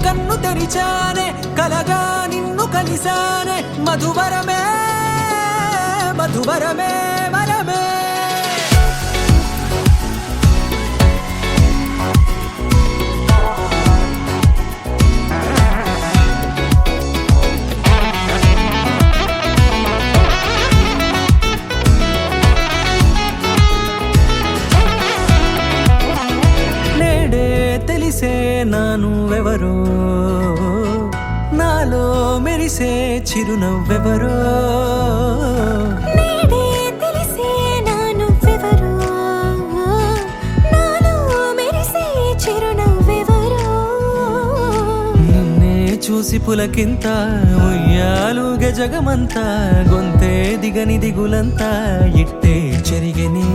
కన్ను తెరిచానే కలగా నిన్ను కలిసానే మధువరమే మధువరమే వరమే నేడే తెలిసే నానువెవరో నాలో మెరిసే చిరునవ్వెవరో నేడే తెలిసే నానువెవరో నాలో మెరిసే చిరునవ్వెవరో నిన్నే చూసి పులకింత ఉయ్యాలుగ జగమంతా గొంతే దిగని దిగులంతా ఇట్టే చెరిగని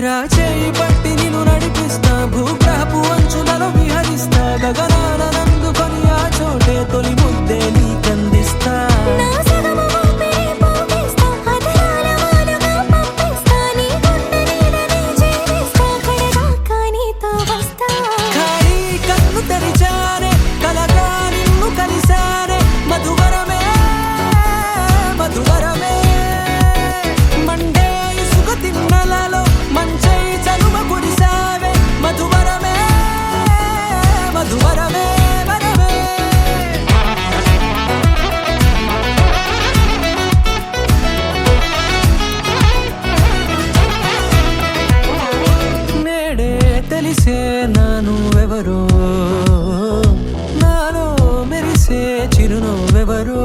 రాచేయి పట్టి నిన్ను నడిపిస్తా భూగ్రహపు అంచులలో విహరిస్తా గగనాన నందుకొని ఆ చోటే తొలి ముద్దే నీకందిస్తా నా సగము ఊపిరి పోగిస్తా అదరాల వాలుగా పంపిస్తా నీ గుండె నీడనే చేరిస్తా కడదాకా నీతో వస్తా ఖాళీ కన్ను తెరిచానే కలగా నిన్ను కలిసానే మధువరమే మధువరమే మండే ఇసుక తిన్నలలో మంచై చలువ కురిసావే మధువరమే మధువరమే వరమే నేడే తెలిసే నానువెవరో నాలో మెరిసే చిరునవ్వెవరో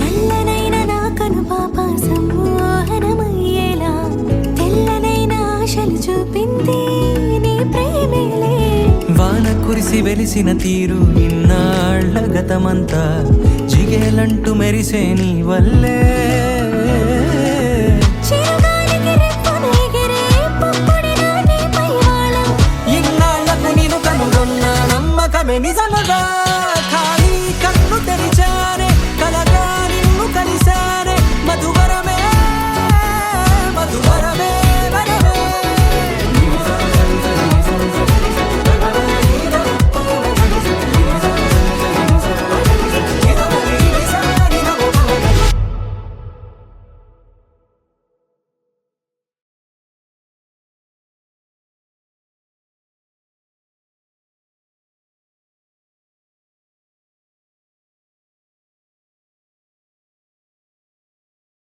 నల్లనైన నా కనుపాప సమ్మోహనమయ్యేలా తెల్లనైన ఆశలు చూపింది నీ ప్రేమేలే వాన కురిసి వెలిసిన తీరు ఇన్నాళ్ల గతమంతా జిగేలంటూ మెరిసే నీ వల్లే